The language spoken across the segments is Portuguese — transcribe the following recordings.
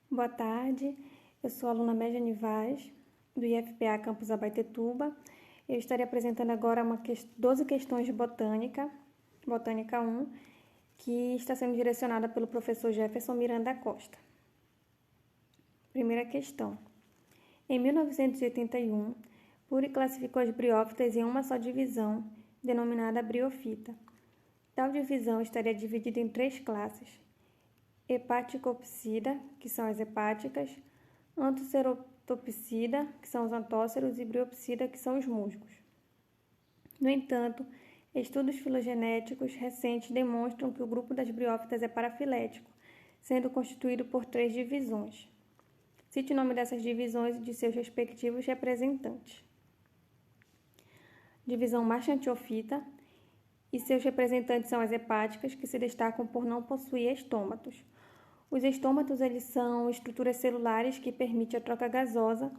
Boa tarde, eu sou a aluna Médiane Vaz, do IFPA Campus Abaetetuba. Eu estarei apresentando agora 12 questões de botânica, Botânica 1, que está sendo direcionada pelo professor Jefferson Miranda Costa. Primeira questão. Em 1981, Puri classificou as briófitas em uma só divisão, denominada briofita. Tal divisão estaria dividida em 3 classes: hepaticopsida, que são as hepáticas, antoceratopsida, que são os antóceros, e briopsida, que são os musgos. No entanto, estudos filogenéticos recentes demonstram que o grupo das briófitas é parafilético, sendo constituído por 3 divisões. Cite o nome dessas divisões e de seus respectivos representantes. Divisão marchantiofita, e seus representantes são as hepáticas, que se destacam por não possuir estômatos. Os estômatos eles são estruturas celulares que permitem a troca gasosa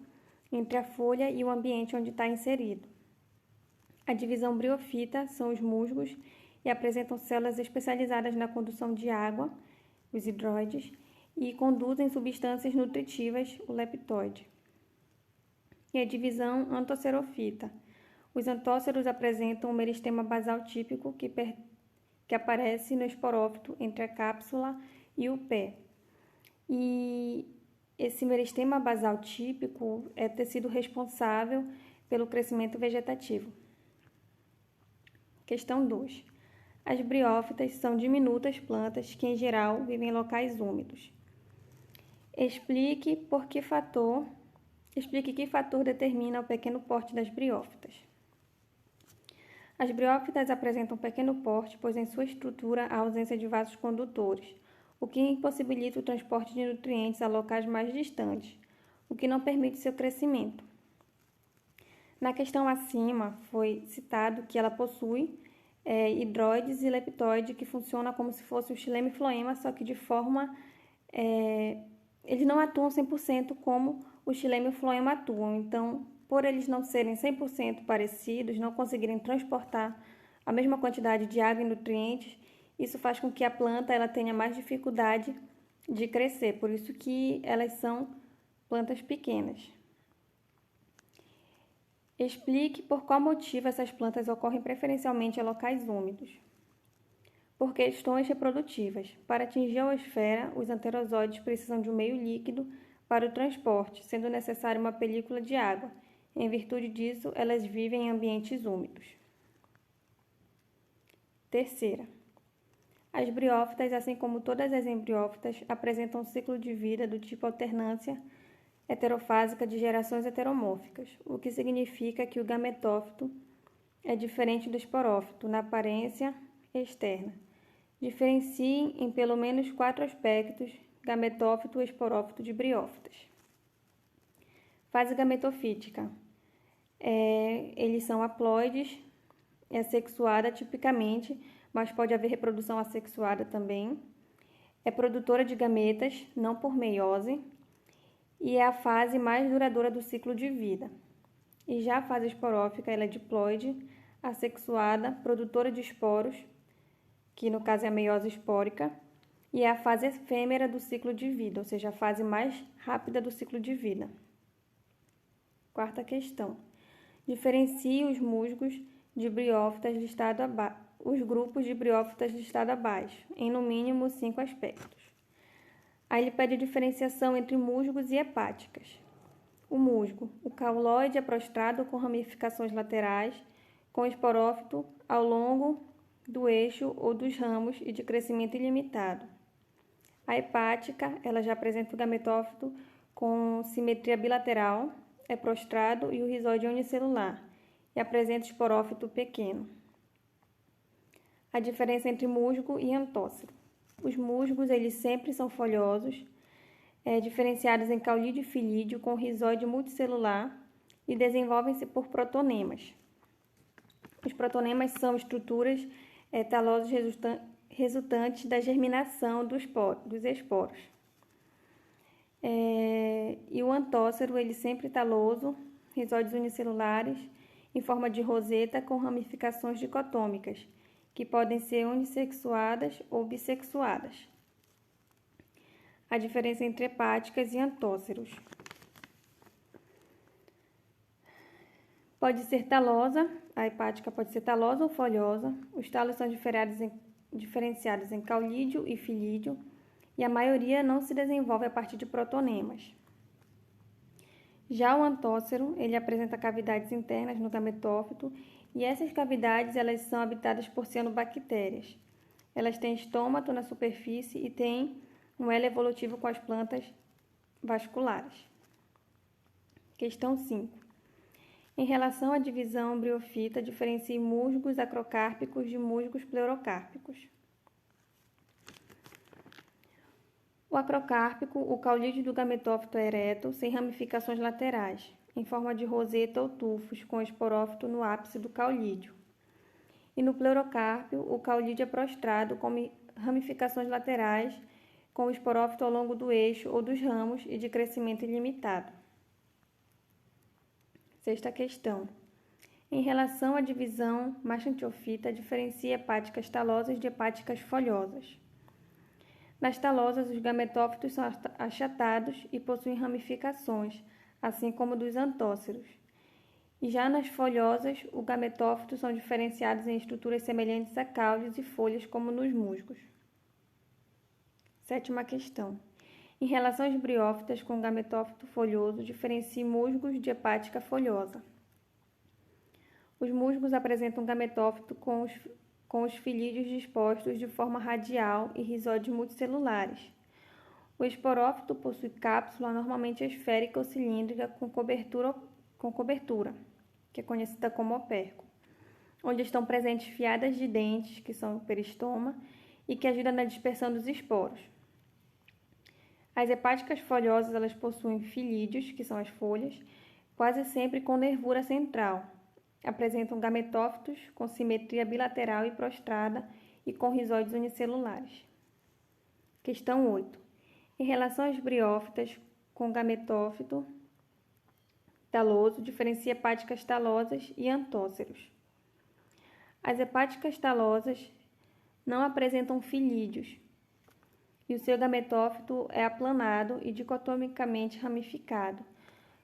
entre a folha e o ambiente onde está inserido. A divisão briofita são os musgos e apresentam células especializadas na condução de água, os hidroides, e conduzem substâncias nutritivas, o leptóide. E a divisão antocerofita. Os antóceros apresentam um meristema basal típico que aparece no esporófito entre a cápsula e o pé. E esse meristema basal típico é tecido responsável pelo crescimento vegetativo. Questão 2. As briófitas são diminutas plantas que, em geral, vivem em locais úmidos. Explique que fator determina o pequeno porte das briófitas. As briófitas apresentam pequeno porte, pois em sua estrutura há ausência de vasos condutores, o que impossibilita o transporte de nutrientes a locais mais distantes, o que não permite seu crescimento. Na questão acima, foi citado que ela possui hidroides e leptóide, que funciona como se fosse o xilema e floema, só que de forma... eles não atuam 100% como o xilema e o floema atuam, então, por eles não serem 100% parecidos, não conseguirem transportar a mesma quantidade de água e nutrientes, isso faz com que a planta ela tenha mais dificuldade de crescer, por isso que elas são plantas pequenas. Explique por qual motivo essas plantas ocorrem preferencialmente em locais úmidos. Por questões reprodutivas. Para atingir a osfera, os anterozoides precisam de um meio líquido para o transporte, sendo necessária uma película de água. Em virtude disso, elas vivem em ambientes úmidos. Terceira. As briófitas, assim como todas as embriófitas, apresentam um ciclo de vida do tipo alternância heterofásica de gerações heteromórficas, o que significa que o gametófito é diferente do esporófito na aparência externa. Diferenciem em pelo menos 4 aspectos gametófito e esporófito de briófitas. Fase gametofítica. Eles são haploides, é sexuada tipicamente, mas pode haver reprodução assexuada também. É produtora de gametas, não por meiose, e é a fase mais duradoura do ciclo de vida. E já a fase esporófica, ela é diploide, assexuada, produtora de esporos, que no caso é a meiose espórica, e é a fase efêmera do ciclo de vida, ou seja, a fase mais rápida do ciclo de vida. Quarta questão. Diferencie os musgos de briófitas listado abaixo, os grupos de briófitas listado abaixo, em no mínimo 5 aspectos. Aí ele pede a diferenciação entre musgos e hepáticas. O musgo. O cauloide é prostrado com ramificações laterais, com esporófito ao longo do eixo ou dos ramos e de crescimento ilimitado. A hepática, ela já apresenta o gametófito com simetria bilateral, é prostrado e o rizóide unicelular, e apresenta esporófito pequeno. A diferença entre musgo e antócero. Os musgos, eles sempre são folhosos, diferenciados em caulídeo e filídeo, com rizóide multicelular, e desenvolvem-se por protonemas. Os protonemas são estruturas talosas resultantes da germinação dos esporos. E o antócero, ele sempre taloso, rizóides unicelulares, em forma de roseta com ramificações dicotômicas, que podem ser unissexuadas ou bissexuadas. a diferença entre hepáticas e antóceros. Pode ser talosa, a hepática pode ser talosa ou folhosa. Os talos são diferenciados em caulídeo e filídeo, e a maioria não se desenvolve a partir de protonemas. Já o antócero, ele apresenta cavidades internas no gametófito, e essas cavidades elas são habitadas por cianobactérias. Elas têm estômato na superfície e têm um elo evolutivo com as plantas vasculares. Questão 5. Em relação à divisão briofita, diferencie musgos acrocárpicos de musgos pleurocárpicos. O acrocárpico, o caulídeo do gametófito é ereto, sem ramificações laterais, em forma de roseta ou tufos, com esporófito no ápice do caulídeo. E no pleurocárpio, o caulídeo é prostrado, com ramificações laterais, com o esporófito ao longo do eixo ou dos ramos e de crescimento ilimitado. Sexta questão. Em relação à divisão mastantioffita, diferencia hepáticas talosas de hepáticas folhosas. Nas talosas, os gametófitos são achatados e possuem ramificações, assim como dos antóceros. E já nas folhosas, os gametófitos são diferenciados em estruturas semelhantes a caules e folhas, como nos musgos. Sétima questão. Em relação às briófitas com gametófito folhoso, diferencie musgos de hepática folhosa. Os musgos apresentam gametófito com os filídeos dispostos de forma radial e rizóides multicelulares. O esporófito possui cápsula normalmente esférica ou cilíndrica com cobertura, que é conhecida como opérculo, onde estão presentes fiadas de dentes, que são o peristoma, e que ajudam na dispersão dos esporos. As hepáticas folhosas elas possuem filídeos, que são as folhas, quase sempre com nervura central. Apresentam gametófitos com simetria bilateral e prostrada e com rizóides unicelulares. Questão 8. Em relação às briófitas com gametófito taloso, diferencia hepáticas talosas e antóceros. As hepáticas talosas não apresentam filídeos, e o seu gametófito é aplanado e dicotomicamente ramificado.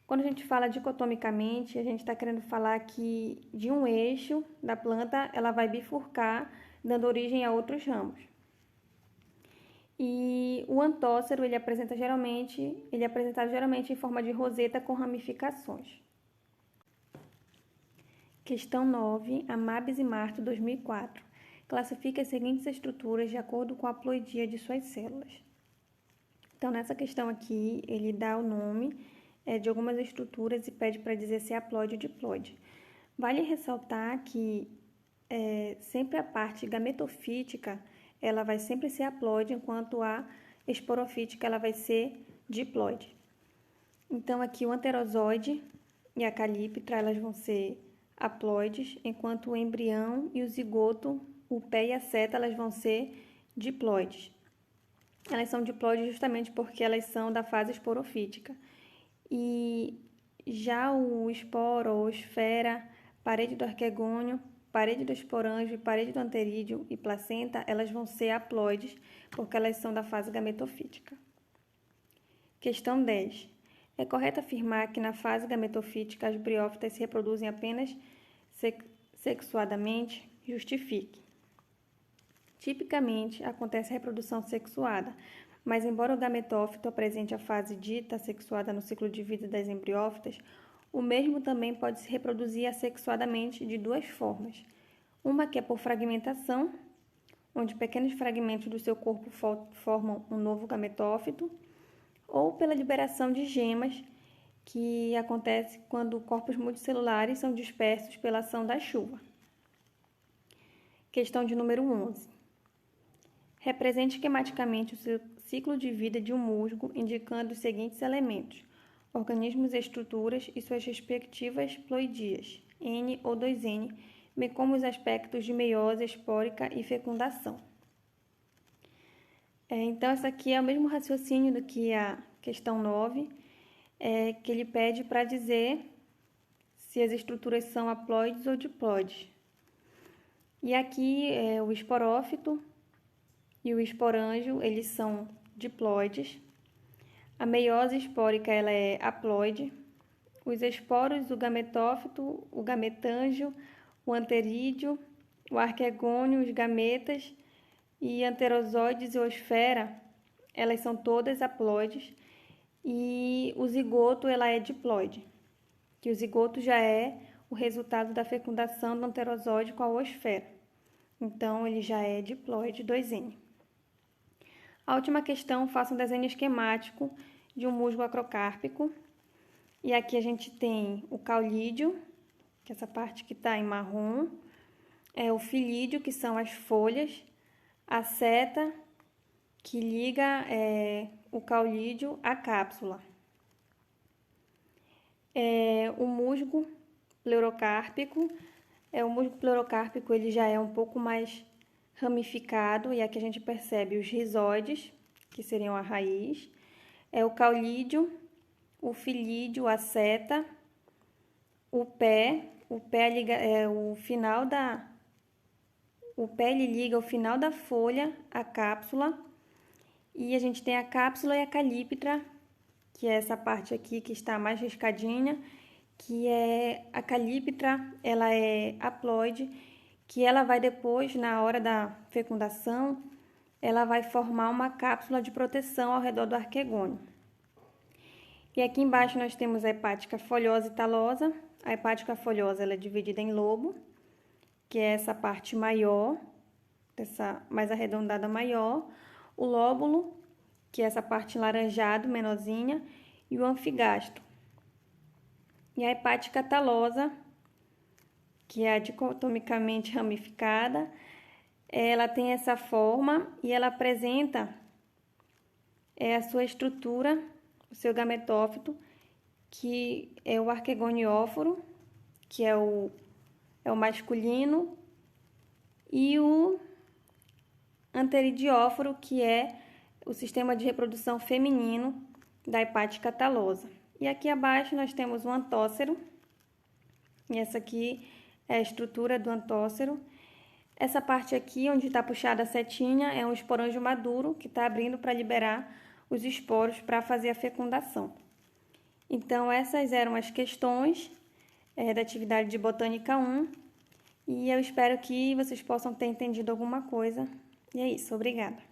Quando a gente fala dicotomicamente, a gente está querendo falar que de um eixo da planta ela vai bifurcar, dando origem a outros ramos. E o antócero ele é apresentado geralmente em forma de roseta com ramificações. Questão 9, Amabis e Marto, 2004. Classifica as seguintes estruturas de acordo com a haploidia de suas células. Então, nessa questão aqui, ele dá o nome de algumas estruturas e pede para dizer se é haploide ou diploide. Vale ressaltar que sempre a parte gametofítica ela vai sempre ser haploide, enquanto a esporofítica ela vai ser diploide. Então, aqui o anterozoide e a calíptra elas vão ser haploides, enquanto o embrião e o zigoto, o pé e a seta, elas vão ser diploides. Elas são diploides justamente porque elas são da fase esporofítica. E já o esporo ou esfera, parede do arquegônio, parede do esporângio, parede do anterídeo e placenta, elas vão ser haploides porque elas são da fase gametofítica. Questão 10. É correto afirmar que na fase gametofítica as briófitas se reproduzem apenas sexuadamente? Justifique. Tipicamente, acontece a reprodução sexuada, mas embora o gametófito apresente a fase dita sexuada no ciclo de vida das embriófitas, o mesmo também pode se reproduzir assexuadamente de duas formas. Uma que é por fragmentação, onde pequenos fragmentos do seu corpo formam um novo gametófito, ou pela liberação de gemas, que acontece quando corpos multicelulares são dispersos pela ação da chuva. Questão de número 11. Represente esquematicamente o ciclo de vida de um musgo, indicando os seguintes elementos: organismos e estruturas e suas respectivas ploidias, N ou 2N, bem como os aspectos de meiose, espórica e fecundação. Então, essa aqui é o mesmo raciocínio do que a questão 9, que ele pede para dizer se as estruturas são haploides ou diploides. E aqui, o esporófito e o esporângio, eles são diploides, A meiose espórica ela é haploide. Os esporos, o gametófito, o gametângio, o anterídeo, o arquegônio, os gametas e anterozoides e osfera, elas são todas haploides. E o zigoto ela é diploide, que o zigoto já é o resultado da fecundação do anterozoide com a osfera. Então, ele já é diploide 2N. A última questão, faça um desenho esquemático de um musgo acrocárpico. E aqui a gente tem o caulídeo, que é essa parte que está em marrom, o filídeo, que são as folhas, a seta, que liga o caulídeo à cápsula. O musgo pleurocárpico, o musgo pleurocárpico ele já é um pouco mais ramificado, e aqui a gente percebe os rizóides, que seriam a raiz, o caulídeo, o filídeo, a seta, o pé liga, o pé ele liga o final da folha à cápsula, e a gente tem a cápsula e a calíptra, que é essa parte aqui que está mais riscadinha, que é a calíptra, ela é haploide, que ela vai depois, na hora da fecundação, ela vai formar uma cápsula de proteção ao redor do arquegônio. E aqui embaixo nós temos a hepática folhosa e talosa. A hepática folhosa ela é dividida em lobo, que é essa parte maior, essa mais arredondada maior, o lóbulo, que é essa parte laranjado, menorzinha, e o anfigasto. E a hepática talosa, que é a dicotomicamente ramificada, ela tem essa forma e ela apresenta a sua estrutura, o seu gametófito, que é o arquegonióforo, que é o masculino, e o anteridióforo, que é o sistema de reprodução feminino da hepática talosa. E aqui abaixo nós temos o antócero, e essa aqui é a estrutura do antócero. Essa parte aqui, onde está puxada a setinha, é um esporângio maduro, que está abrindo para liberar os esporos para fazer a fecundação. Então, essas eram as questões da atividade de Botânica 1, e eu espero que vocês possam ter entendido alguma coisa. E é isso, obrigada.